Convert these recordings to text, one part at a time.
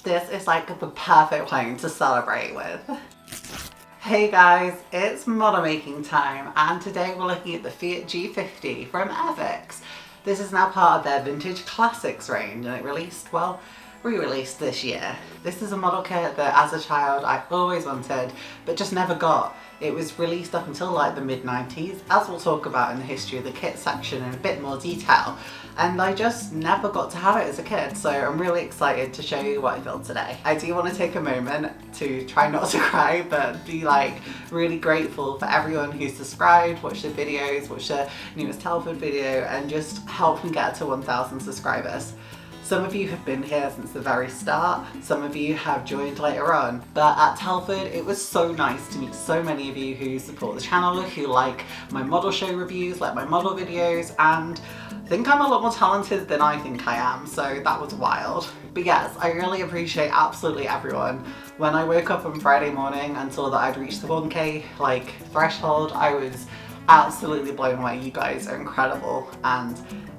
This is like the perfect plane to celebrate with. Hey guys, it's model making time, and today we're looking at the Fiat G-50 from Airfix. This is now part of their vintage classics range, and it re-released this year. This is a model kit that as a child I always wanted but just never got. It was released up until like the mid-90s, as we'll talk about in the history of the kit section in a bit more detail, and I just never got to have it as a kid, so I'm really excited to show you what I built today. I do want to take a moment to try not to cry, but be like really grateful for everyone who's subscribed, watched the videos, watched the newest Telford video, and just helped me get to 1,000 subscribers. Some of you have been here since the very start, some of you have joined later on, but at Telford it was so nice to meet so many of you who support the channel, who like my model show reviews, like my model videos, and think I'm a lot more talented than I think I am, so that was wild. But yes, I really appreciate absolutely everyone. When I woke up on Friday morning and saw that I'd reached the 1K threshold, I was absolutely blown away. You guys are incredible, and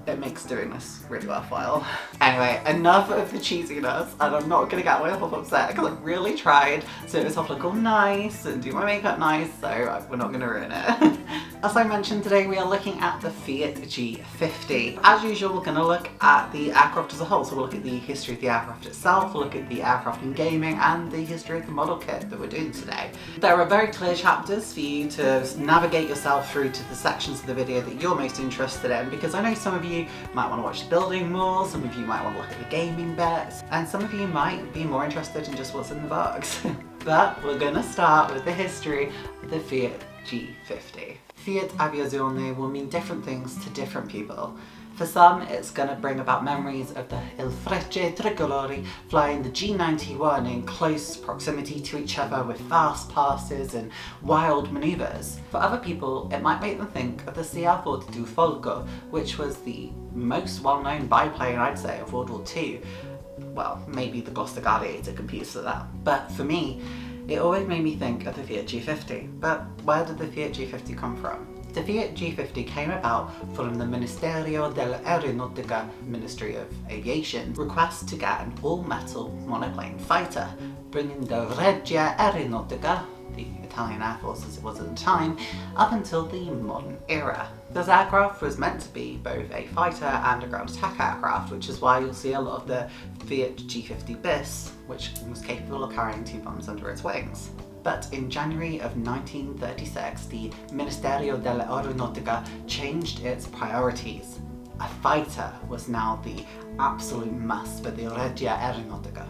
it makes doing this really worthwhile. Anyway, enough of the cheesiness, and I'm not gonna get myself upset because I really tried to make myself look all nice and do my makeup nice, so we're not gonna ruin it. As I mentioned, today we are looking at the Fiat G-50. As usual, we're gonna look at the aircraft as a whole, so we'll look at the history of the aircraft itself, we'll look at the aircraft in gaming, and the history of the model kit that we're doing today. There are very clear chapters for you to navigate yourself through to the sections of the video that you're most interested in, because I know some of you might want to watch the building more, some of you might want to look at the gaming bits, and some of you might be more interested in just what's in the box. But we're gonna start with the history of the Fiat G-50. Fiat Aviation will mean different things to different people. For some, it's going to bring about memories of the Il Frecce Tricolori flying the G91 in close proximity to each other with fast passes and wild manoeuvres. For other people, it might make them think of the CR-42 Folco, which was the most well-known biplane, I'd say, of World War II. Well, maybe the Gloucester Gladiator competes for that. But for me, it always made me think of the Fiat G-50. But where did the Fiat G-50 come from? The Fiat G-50 came about from the Ministerio dell'Aeronautica, Ministry of Aviation, request to get an all-metal monoplane fighter, bringing the Regia Aeronautica, the Italian Air Force as it was at the time, up until the modern era. This aircraft was meant to be both a fighter and a ground attack aircraft, which is why you'll see a lot of the Fiat G-50 bis, which was capable of carrying 2 bombs under its wings. But in January of 1936, the Ministerio dell'Aeronautica changed its priorities. A fighter was now the absolute must for the Regia Aeronautica.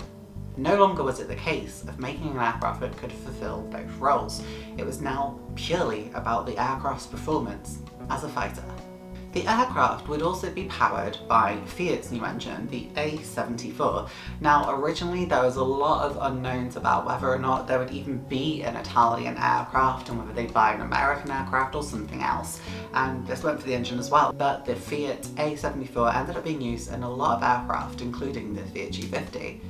No longer was it the case of making an aircraft that could fulfill both roles. It was now purely about the aircraft's performance as a fighter. The aircraft would also be powered by Fiat's new engine, the A74. Now, originally there was a lot of unknowns about whether or not there would even be an Italian aircraft and whether they'd buy an American aircraft or something else. And this went for the engine as well. But the Fiat A74 ended up being used in a lot of aircraft, including the Fiat G50.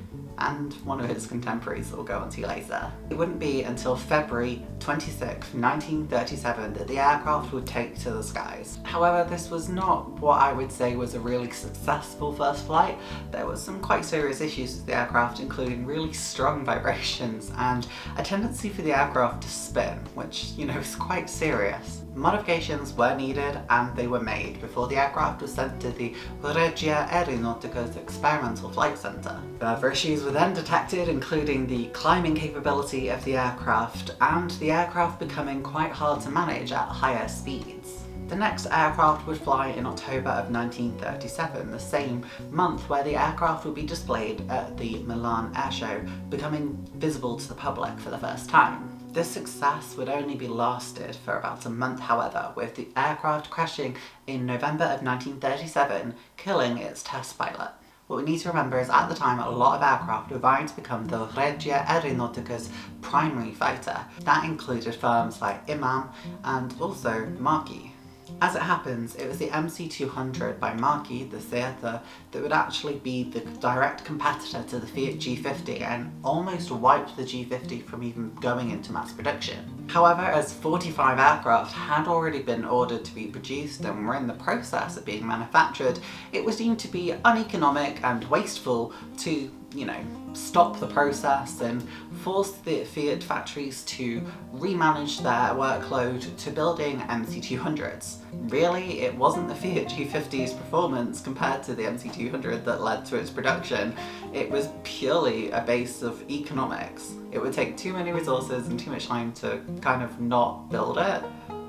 And one of its contemporaries that we'll go on to later. It wouldn't be until February 26, 1937 that the aircraft would take to the skies. However, this was not what I would say was a really successful first flight. There was some quite serious issues with the aircraft, including really strong vibrations and a tendency for the aircraft to spin, which, you know, is quite serious. Modifications were needed, and they were made before the aircraft was sent to the Regia Aeronautica's Experimental Flight Centre. Further issues were then detected, including the climbing capability of the aircraft and the aircraft becoming quite hard to manage at higher speeds. The next aircraft would fly in October of 1937, the same month where the aircraft would be displayed at the Milan Air Show, becoming visible to the public for the first time. This success would only be lasted for about a month, however, with the aircraft crashing in November of 1937, killing its test pilot. What we need to remember is at the time a lot of aircraft were vying to become the Regia Aeronautica's primary fighter. That included firms like Imam and also Marchi. As it happens, it was the MC200 by Marchi, the theatre, that would actually be the direct competitor to the Fiat G50 and almost wiped the G50 from even going into mass production. However, as 45 aircraft had already been ordered to be produced and were in the process of being manufactured, it was deemed to be uneconomic and wasteful to you know, stop the process and force the Fiat factories to remanage their workload to building MC200s. Really, it wasn't the Fiat G50's performance compared to the MC200 that led to its production. It was purely a base of economics. It would take too many resources and too much time to kind of not build it,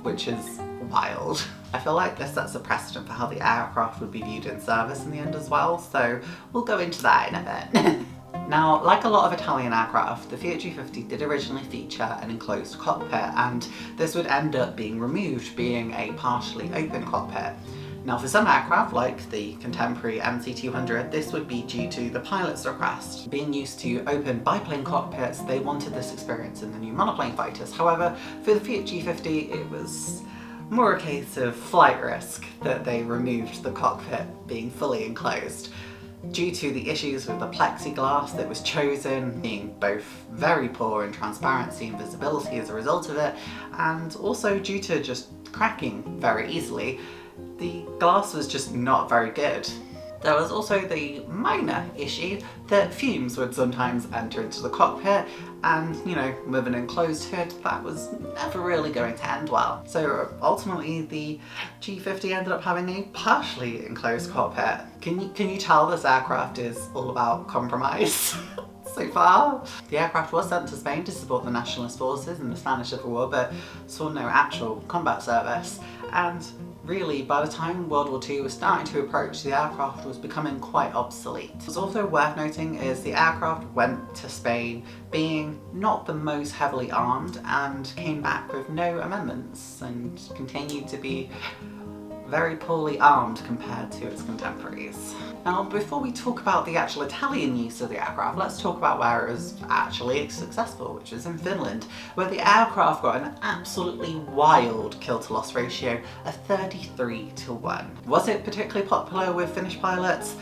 which is wild. I feel like this sets a precedent for how the aircraft would be viewed in service in the end as well, so we'll go into that in a bit. Now, like a lot of Italian aircraft, the Fiat G50 did originally feature an enclosed cockpit, and this would end up being removed, being a partially open cockpit. Now, for some aircraft, like the contemporary MC200, this would be due to the pilot's request. Being used to open biplane cockpits, they wanted this experience in the new monoplane fighters. However, for the Fiat G50, it was more a case of flight risk that they removed the cockpit being fully enclosed. Due to the issues with the plexiglass that was chosen, being both very poor in transparency and visibility as a result of it, and also due to just cracking very easily, the glass was just not very good. There was also the minor issue that fumes would sometimes enter into the cockpit, and, you know, with an enclosed hood, that was never really going to end well. So ultimately, the G50 ended up having a partially enclosed cockpit. Can you tell this aircraft is all about compromise? So far. The aircraft was sent to Spain to support the nationalist forces in the Spanish Civil War, but saw no actual combat service. And really, by the time World War II was starting to approach, the aircraft was becoming quite obsolete. What's also worth noting is the aircraft went to Spain being not the most heavily armed and came back with no amendments and continued to be very poorly armed compared to its contemporaries. Now, before we talk about the actual Italian use of the aircraft, let's talk about where it was actually successful, which was in Finland, where the aircraft got an absolutely wild kill-to-loss ratio of 33-1. Was it particularly popular with Finnish pilots?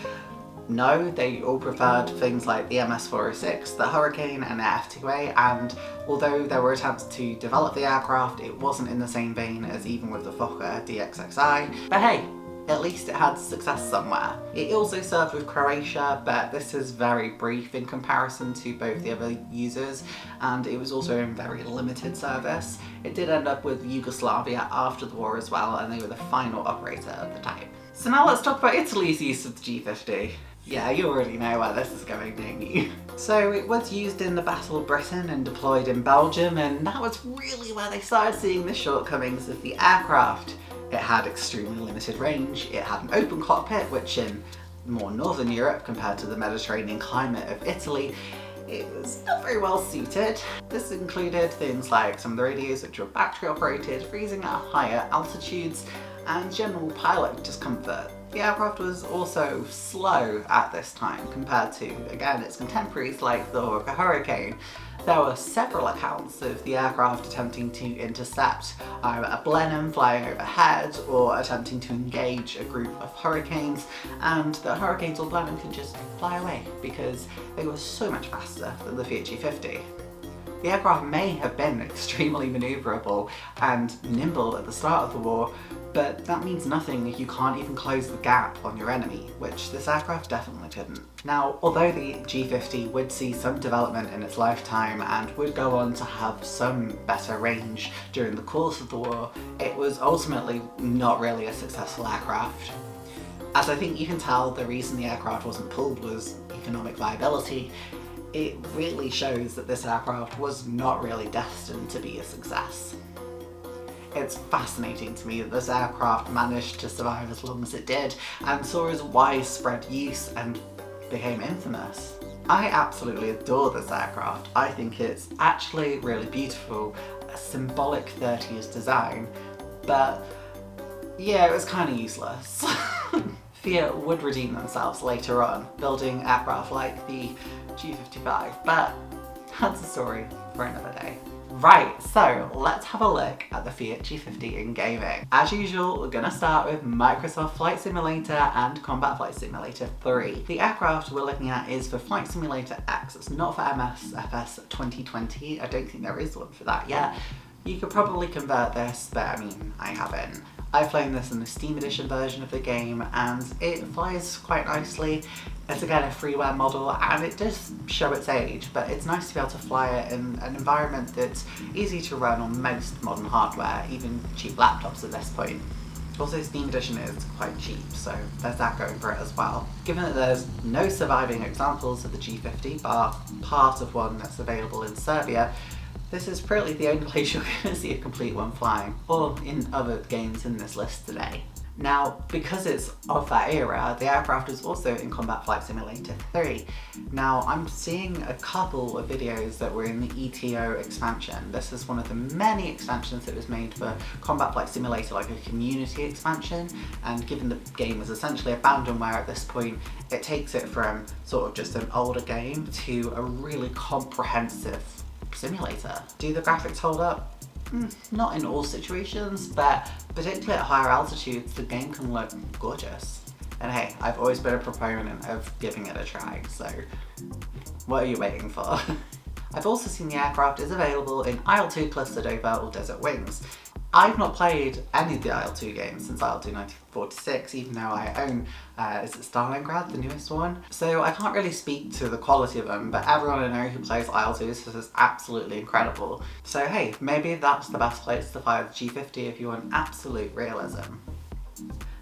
No, they all preferred things like the MS-406, the Hurricane and the F2A, and although there were attempts to develop the aircraft, it wasn't in the same vein as even with the Fokker DXXI. But hey, at least it had success somewhere. It also served with Croatia, but this is very brief in comparison to both the other users, and it was also in very limited service. It did end up with Yugoslavia after the war as well, and they were the final operator of the type. So now let's talk about Italy's use of the G50. Yeah, you already know where this is going, don't you? So it was used in the Battle of Britain and deployed in Belgium, and that was really where they started seeing the shortcomings of the aircraft. It had extremely limited range, it had an open cockpit, which in more northern Europe compared to the Mediterranean climate of Italy, it was not very well suited. This included things like some of the radios which were battery operated, freezing at higher altitudes, and general pilot discomfort. The aircraft was also slow at this time compared to, again, its contemporaries like the Hurricane. There were several accounts of the aircraft attempting to intercept either a Blenheim flying overhead or attempting to engage a group of Hurricanes, and the Hurricanes or Blenheim could just fly away because they were so much faster than the Fiat G50. The aircraft may have been extremely manoeuvrable and nimble at the start of the war, but that means nothing if you can't even close the gap on your enemy, which this aircraft definitely couldn't. Now, although the G50 would see some development in its lifetime and would go on to have some better range during the course of the war, it was ultimately not really a successful aircraft. As I think you can tell, the reason the aircraft wasn't pulled was economic viability. It really shows that this aircraft was not really destined to be a success. It's fascinating to me that this aircraft managed to survive as long as it did and saw its widespread use and became infamous. I absolutely adore this aircraft. I think it's actually really beautiful, a symbolic 30s design, but yeah, it was kind of useless. Fiat would redeem themselves later on, building aircraft like the G55, but that's a story for another day. Right, so let's have a look at the Fiat G50 in gaming. As usual, we're gonna start with Microsoft Flight Simulator and Combat Flight Simulator 3. The aircraft we're looking at is for Flight Simulator X. It's not for MSFS 2020. I don't think there is one for that yet. You could probably convert this, but I mean, I haven't. I've flown this in the Steam Edition version of the game and it flies quite nicely. It's again a freeware model and it does show its age, but it's nice to be able to fly it in an environment that's easy to run on most modern hardware, even cheap laptops at this point. Also, Steam Edition is quite cheap, so there's that going for it as well. Given that there's no surviving examples of the G-50, bar part of one that's available in Serbia, this is probably the only place you're going to see a complete one flying, or in other games in this list today. Now, because it's of that era, the aircraft is also in Combat Flight Simulator 3. Now, I'm seeing a couple of videos that were in the ETO expansion. This is one of the many expansions that was made for Combat Flight Simulator, like a community expansion, and given the game is essentially abandonware at this point, it takes it from sort of just an older game to a really comprehensive simulator. Do the graphics hold up? Not in all situations, but particularly at higher altitudes, the game can look gorgeous. And hey, I've always been a proponent of giving it a try, so what are you waiting for? I've also seen the aircraft is available in IL-2 Clustered Over or Desert Wings. I've not played any of the IL-2 games since IL-2 1946, even though I own, is it Stalingrad, the newest one? So I can't really speak to the quality of them, but everyone I know who plays IL-2 says it's absolutely incredible. So hey, maybe that's the best place to fly the G-50 if you want absolute realism.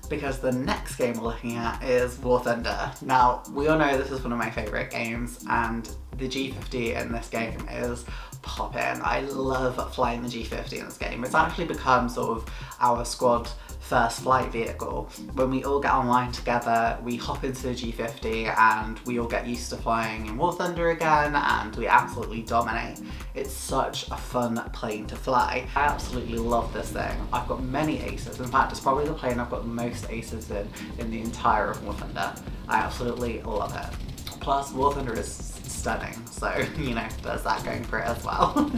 Because the next game we're looking at is War Thunder. Now, we all know this is one of my favourite games, and the G-50 in this game is poppin'. I love flying the G-50 in this game. It's actually become sort of our squad first flight vehicle. When we all get online together, we hop into the G-50 and we all get used to flying in War Thunder again, and we absolutely dominate. It's such a fun plane to fly. I absolutely love this thing. I've got many aces. In fact, it's probably the plane I've got the most aces in the entire of War Thunder. I absolutely love it. Plus, War Thunder is stunning, so, you know, there's that going for it as well.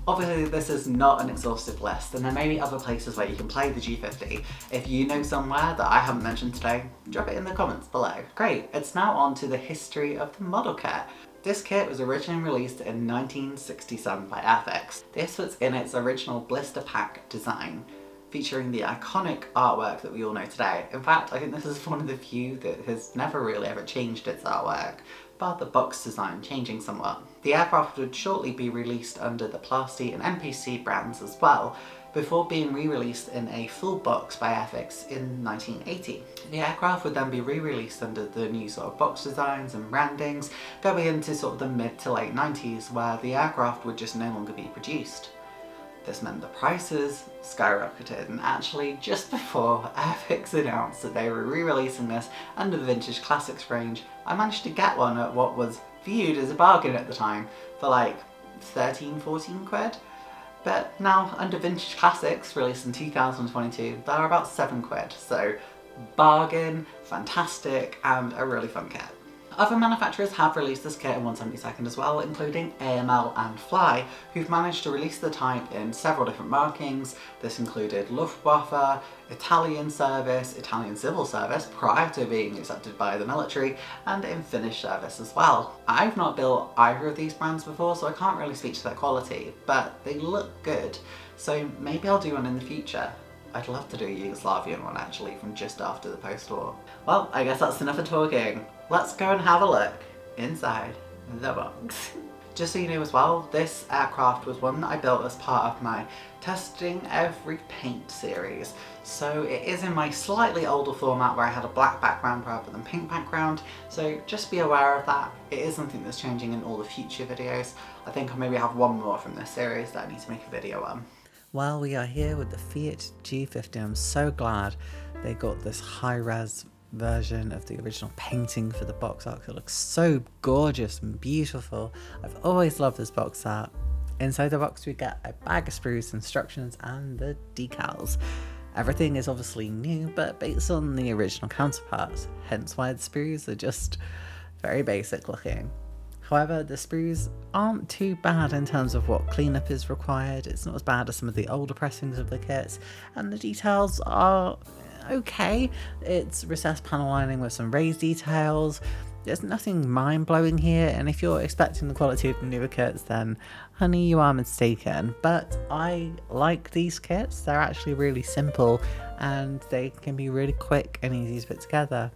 Obviously, this is not an exhaustive list, and there may be other places where you can play the G-50. If you know somewhere that I haven't mentioned today, drop it in the comments below. Great, it's now on to the history of the model kit. This kit was originally released in 1967 by Airfix. This was in its original blister pack design, featuring the iconic artwork that we all know today. In fact, I think this is one of the few that has never really ever changed its artwork, bar the box design changing somewhat. The aircraft would shortly be released under the Plasti and NPC brands as well, before being re-released in a full box by Airfix in 1980. The aircraft would then be re-released under the new sort of box designs and brandings, going into sort of the mid to late 90s, where the aircraft would just no longer be produced. This meant the prices skyrocketed, and actually just before Airfix announced that they were re-releasing this under the Vintage Classics range, I managed to get one at what was viewed as a bargain at the time for like 13-14 quid. But now under Vintage Classics, released in 2022, they're about 7 quid. So bargain, fantastic, and a really fun kit. Other manufacturers have released this kit in 1/72 as well, including AML and Fly, who've managed to release the type in several different markings. This included Luftwaffe, Italian service, Italian civil service prior to being accepted by the military, and in Finnish service as well. I've not built either of these brands before, so I can't really speak to their quality, but they look good, so maybe I'll do one in the future. I'd love to do a Yugoslavian one actually, from just after the post-war. Well, I guess that's enough of talking. Let's go and have a look inside the box. Just so you know as well, this aircraft was one that I built as part of my Testing Every Paint series. So it is in my slightly older format where I had a black background rather than pink background, so just be aware of that. It is something that's changing in all the future videos. I think I'll maybe have one more from this series that I need to make a video on. Well, we are here with the Fiat G-50. I'm so glad they got this high-res version of the original painting for the box art. It looks so gorgeous and beautiful. I've always loved this box art. Inside the box we get a bag of sprues, instructions, and the decals. Everything is obviously new, but based on the original counterparts, hence why the sprues are just very basic looking. However, the sprues aren't too bad in terms of what cleanup is required. It's not as bad as some of the older pressings of the kits, and the details are okay. It's recessed panel lining with some raised details. There's nothing mind-blowing here, and if you're expecting the quality of the newer kits, then honey, you are mistaken. But I like these kits. They're actually really simple and they can be really quick and easy to put together.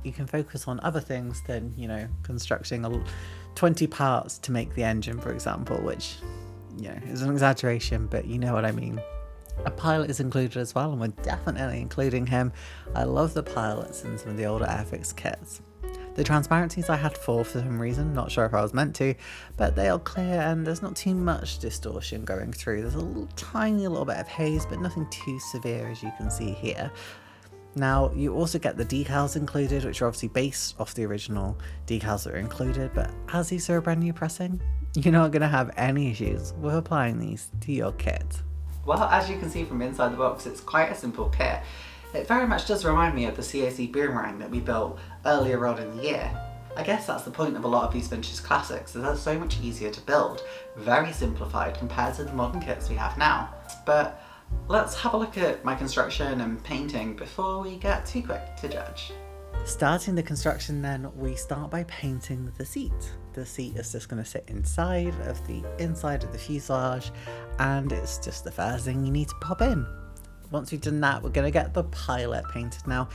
You can focus on other things than, you know, constructing 20 parts to make the engine, for example, which, you know, is an exaggeration, but you know what I mean. A pilot is included as well, and we're definitely including him. I love the pilots in some of the older Airfix kits. The transparencies I had for some reason, not sure if I was meant to, but they are clear and there's not too much distortion going through. There's a tiny little bit of haze, but nothing too severe, as you can see here. Now, you also get the decals included, which are obviously based off the original decals that are included, but as these are a brand new pressing, you're not going to have any issues with applying these to your kit. Well, as you can see from inside the box, it's quite a simple kit. It very much does remind me of the CAC boomerang that we built earlier on in the year. I guess that's the point of a lot of these vintage classics, is they're so much easier to build, very simplified compared to the modern kits we have now. But let's have a look at my construction and painting before we get too quick to judge. Starting the construction then, we start by painting the seat. The seat is just going to sit inside of the fuselage, and it's just the first thing you need to pop in. Once we've done that, we're going to get the pilot painted. Now,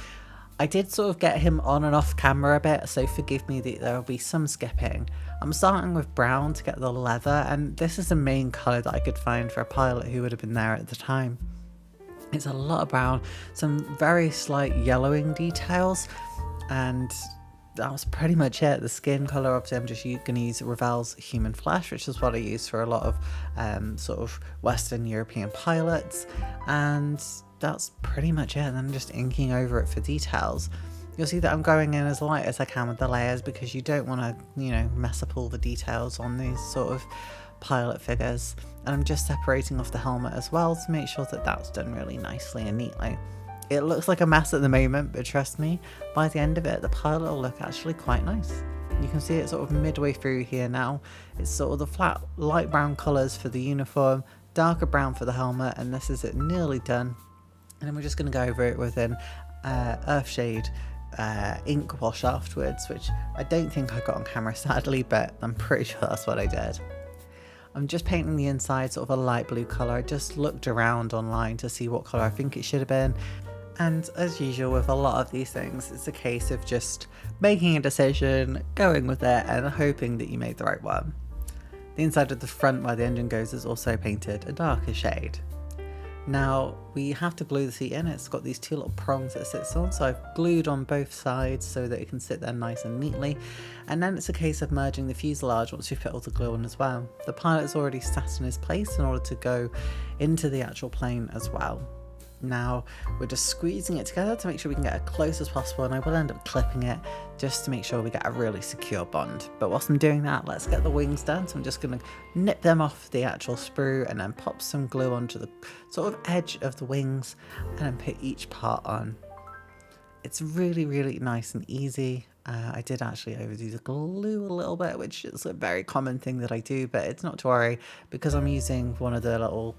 I did sort of get him on and off camera a bit, so forgive me that there will be some skipping. I'm starting with brown to get the leather, and this is the main colour that I could find for a pilot who would have been there at the time. It's a lot of brown, some very slight yellowing details, and that was pretty much it. The skin colour, obviously I'm just going to use Revell's Human Flesh, which is what I use for a lot of sort of Western European pilots, and that's pretty much it. And I'm just inking over it for details. You'll see that I'm going in as light as I can with the layers, because you don't want to, you know, mess up all the details on these sort of pilot figures. And I'm just separating off the helmet as well to make sure that that's done really nicely and neatly. It looks like a mess at the moment, but trust me, by the end of it, the pilot will look actually quite nice. You can see it sort of midway through here now. It's sort of the flat light brown colours for the uniform, darker brown for the helmet, and this is it nearly done. And then we're just going to go over it with an Earthshade ink wash afterwards, which I don't think I got on camera sadly, but I'm pretty sure that's what I did. I'm just painting the inside sort of a light blue colour. I just looked around online to see what colour I think it should have been. And as usual with a lot of these things, it's a case of just making a decision, going with it, and hoping that you made the right one. The inside of the front where the engine goes is also painted a darker shade. Now we have to glue the seat in. It's got these two little prongs that it sits on, so I've glued on both sides so that it can sit there nice and neatly. And then it's a case of merging the fuselage once you've put all the glue on as well. The pilot's already sat in his place in order to go into the actual plane as well. Now we're just squeezing it together to make sure we can get as close as possible, and I will end up clipping it just to make sure we get a really secure bond. But whilst I'm doing that, let's get the wings done. So I'm just going to nip them off the actual sprue and then pop some glue onto the sort of edge of the wings and then put each part on. It's really, really nice and easy. I did actually overdo the glue a little bit, which is a very common thing that I do, but it's not to worry because I'm using one of the little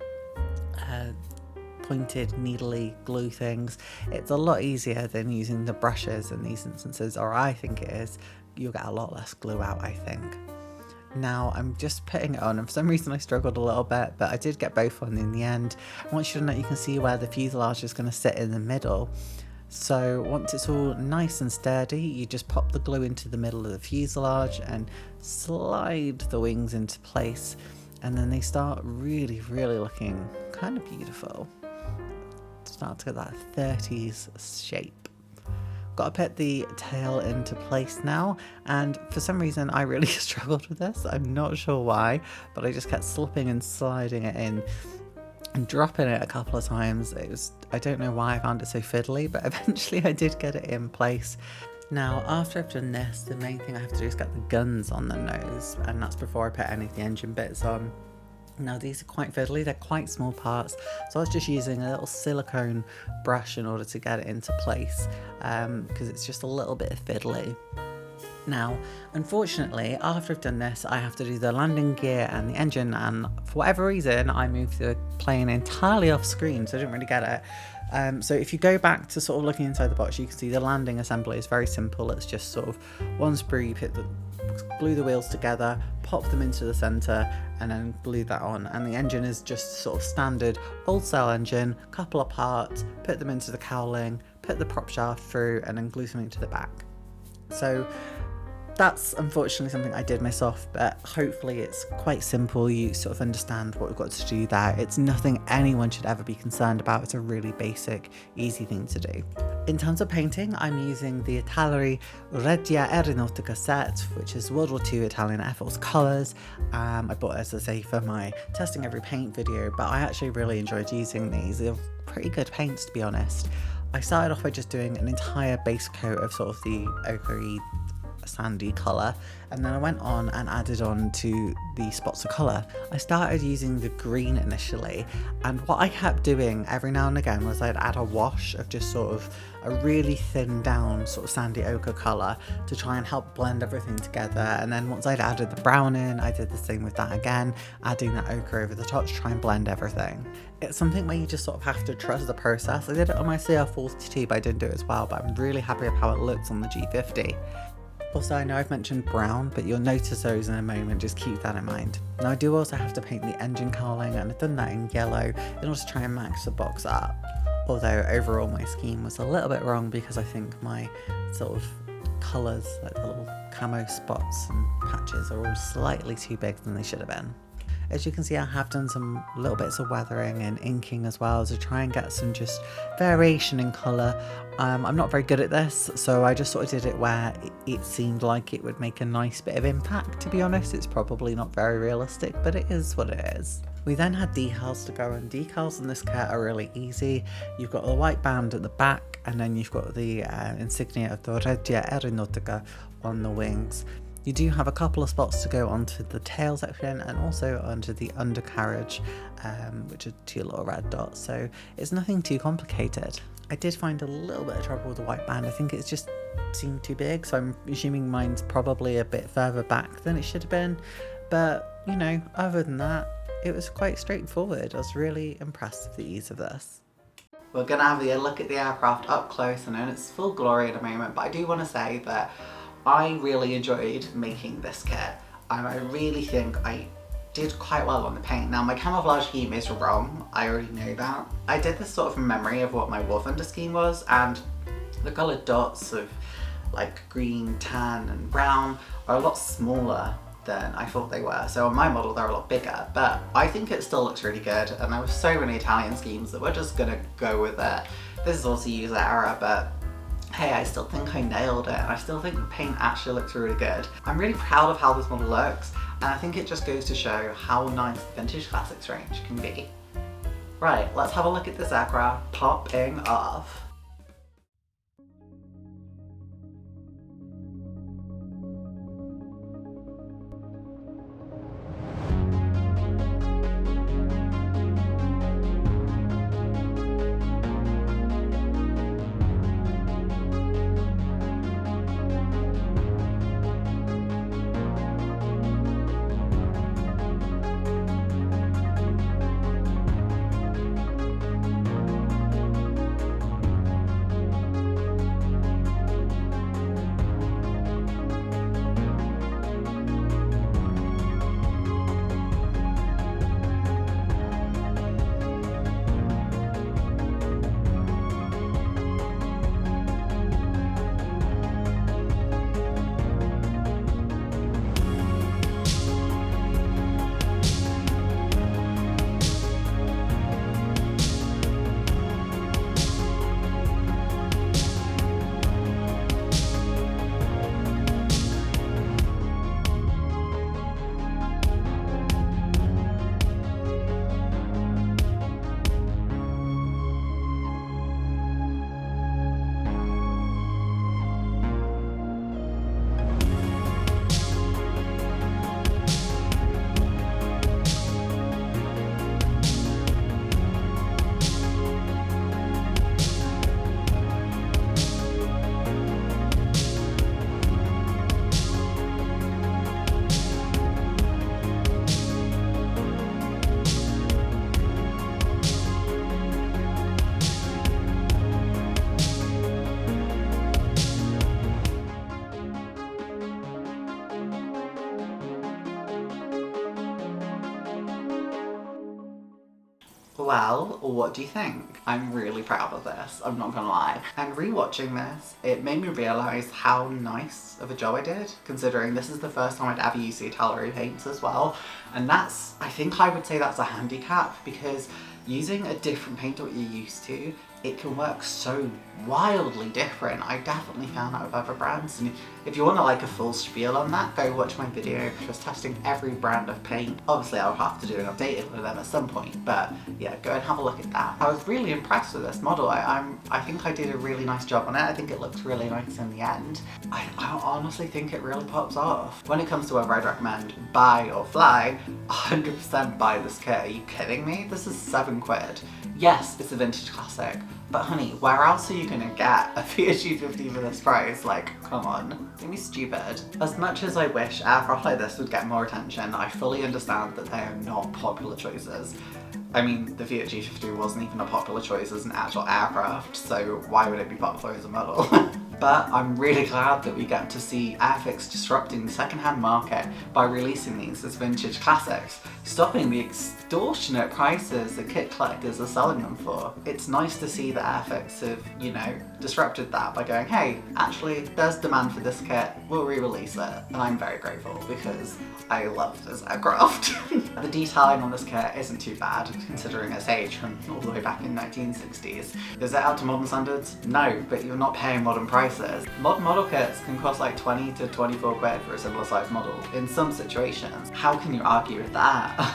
pointed needly glue things. It's a lot easier than using the brushes in these instances, or I think it is. You'll get a lot less glue out, I think. Now I'm just putting it on, and for some reason I struggled a little bit, but I did get both on in the end. Once you've done that, you can see where the fuselage is going to sit in the middle. So once it's all nice and sturdy, you just pop the glue into the middle of the fuselage and slide the wings into place, and then they start really, really looking kind of beautiful. Start to get that 30s shape. Got to put the tail into place now, and for some reason I really struggled with this. I'm not sure why, but I just kept slipping and sliding it in and dropping it a couple of times. I don't know why I found it so fiddly, but eventually I did get it in place. Now after I've done this, the main thing I have to do is get the guns on the nose, and that's before I put any of the engine bits on. Now these are quite fiddly, they're quite small parts, so I was just using a little silicone brush in order to get it into place, because it's just a little bit fiddly. Now, unfortunately, after I've done this, I have to do the landing gear and the engine, and for whatever reason, I moved the plane entirely off screen, so I didn't really get it. So if you go back to sort of looking inside the box, you can see the landing assembly is very simple. It's just sort of one sprue, glue the wheels together, pop them into the center, and then glue that on. And the engine is just sort of standard old style engine, couple of parts, put them into the cowling, put the prop shaft through, and then glue something to the back. So that's unfortunately something I did miss off, but hopefully it's quite simple. You sort of understand what we've got to do there. It's nothing anyone should ever be concerned about. It's a really basic, easy thing to do. In terms of painting, I'm using the Italeri Regia Aeronautica set, which is World War II Italian Air Force colours. I bought it, as I say, for my testing every paint video, but I actually really enjoyed using these. They're pretty good paints, to be honest. I started off by just doing an entire base coat of sort of the ochre sandy colour, and then I went on and added on to the spots of colour. I started using the green initially, and what I kept doing every now and again was I'd add a wash of just sort of a really thin down sort of sandy ochre colour to try and help blend everything together. And then once I'd added the brown in, I did the same with that again, adding that ochre over the top to try and blend everything. It's something where you just sort of have to trust the process. I did it on my CR42, but I didn't do it as well, but I'm really happy with how it looks on the G-50. Also, I know I've mentioned brown, but you'll notice those in a moment, just keep that in mind. Now I do also have to paint the engine cowling, and I've done that in yellow in order to try and match the box up. Although overall my scheme was a little bit wrong because I think my sort of colours, like the little camo spots and patches, are all slightly too big than they should have been. As you can see, I have done some little bits of weathering and inking as well to try and get some just variation in colour. I'm not very good at this, so I just sort of did it where it seemed like it would make a nice bit of impact. To be honest, it's probably not very realistic, but it is what it is. We then had decals to go, and decals in this kit are really easy. You've got the white band at the back, and then you've got the insignia of the Regia Aeronautica on the wings. You do have a couple of spots to go onto the tail section and also onto the undercarriage, which are two little red dots, so it's nothing too complicated. I did find a little bit of trouble with the white band. I think it's just seemed too big, so I'm assuming mine's probably a bit further back than it should have been, but you know, other than that, it was quite straightforward. I was really impressed with the ease of this. We're gonna have a look at the aircraft up close and in its full glory in a moment, but I do want to say that I really enjoyed making this kit, and I really think I did quite well on the paint. Now my camouflage scheme is wrong, I already know that. I did this sort of from memory of what my Wolf Under scheme was, and the coloured dots of like green, tan and brown are a lot smaller than I thought they were. So on my model they're a lot bigger, but I think it still looks really good, and there were so many Italian schemes that we're just gonna go with it. This is also user error, but hey, I still think I nailed it, and I still think the paint actually looks really good. I'm really proud of how this model looks, and I think it just goes to show how nice the Vintage Classics range can be. Right, let's have a look at this aircraft popping off. Well, what do you think? I'm really proud of this, I'm not gonna lie. And rewatching this, it made me realise how nice of a job I did, considering this is the first time I'd ever used the Italian paints as well. And that's, I think I would say that's a handicap, because using a different paint to what you're used to, it can work so wildly different. I definitely found that with other brands, and if you want like a full spiel on that, go watch my video just testing every brand of paint. Obviously I'll have to do an updated with them at some point, but yeah, go and have a look at that. I was really impressed with this model. I think I did a really nice job on it. I think it looks really nice in the end. I honestly think it really pops off. When it comes to whether I'd recommend buy or fly, 100% buy this kit. Are you kidding me? This is £7. Yes, it's a vintage classic, but honey, where else are you gonna get a Fiat G-50 for this price? Like, come on, don't be stupid. As much as I wish aircraft like this would get more attention, I fully understand that they are not popular choices. I mean, the Fiat G-50 wasn't even a popular choice as an actual aircraft, so why would it be popular as a model? But I'm really glad that we get to see Airfix disrupting the second-hand market by releasing these as vintage classics, stopping the extortionate prices that kit collectors are selling them for. It's nice to see that Airfix have, you know, disrupted that by going, hey, actually there's demand for this kit, we'll re-release it. And I'm very grateful because I love this aircraft. The detailing on this kit isn't too bad considering its age from all the way back in 1960s. Is it out to modern standards? No, but you're not paying modern prices. Modern model kits can cost like 20 to 24 quid for a similar sized model in some situations. How can you argue with that?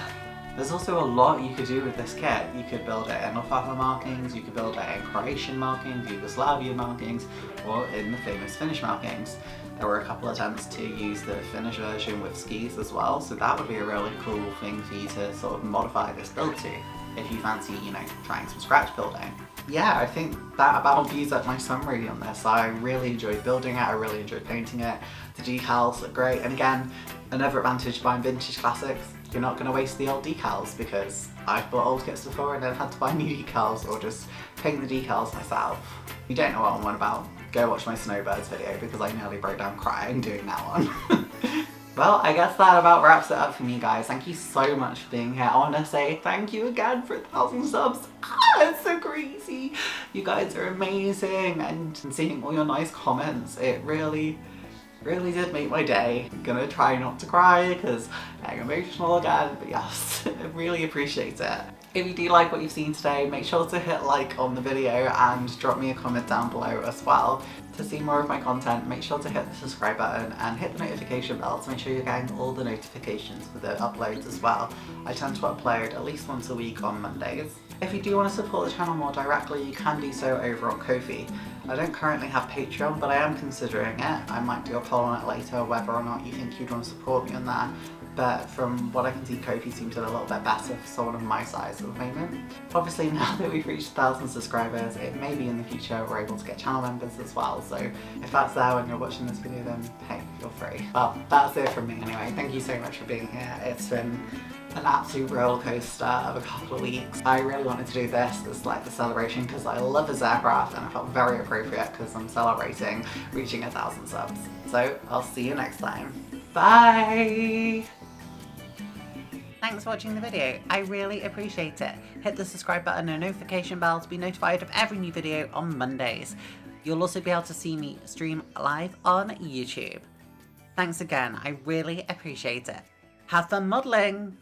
There's also a lot you could do with this kit. You could build it in Luftwaffe markings, you could build it in Croatian markings, Yugoslavia markings, or in the famous Finnish markings. There were a couple attempts to use the Finnish version with skis as well, so that would be a really cool thing for you to sort of modify this build to, if you fancy, you know, trying some scratch building. Yeah, I think that about views up my summary on this. I really enjoyed building it, I really enjoyed painting it. The decals look great, and again, another advantage buying vintage classics, you're not going to waste the old decals, because I've bought old kits before and then had to buy new decals or just paint the decals myself. If you don't know what I'm on about, go watch my Snowbirds video because I nearly broke down crying doing that one. Well, I guess that about wraps it up for me, guys. Thank you so much for being here. I want to say thank you again for 1,000 subs. It's so crazy. You guys are amazing, and seeing all your nice comments, it really did make my day. I'm gonna try not to cry because I'm emotional again, but yes, I really appreciate it. If you do like what you've seen today, make sure to hit like on the video and drop me a comment down below as well. To see more of my content, make sure to hit the subscribe button and hit the notification bell to make sure you're getting all the notifications for the uploads as well. I tend to upload at least once a week on Mondays. If you do want to support the channel more directly, you can do so over on Ko-fi. I don't currently have Patreon, but I am considering it. I might do a poll on it later whether or not you think you'd want to support me on that. But from what I can see, Ko-fi seems a little bit better for someone of my size at the moment. Obviously, now that we've reached 1,000 subscribers, it may be in the future we're able to get channel members as well. So if that's there when you're watching this video, then hey, feel free. Well, that's it from me anyway. Thank you so much for being here. It's been an absolute roller coaster of a couple of weeks. I really wanted to do this as like the celebration because I love this aircraft, and I felt very appropriate because I'm celebrating reaching 1,000 subs. So I'll see you next time. Bye! Thanks for watching the video. I really appreciate it. Hit the subscribe button and notification bell to be notified of every new video on Mondays. You'll also be able to see me stream live on YouTube. Thanks again, I really appreciate it. Have fun modelling!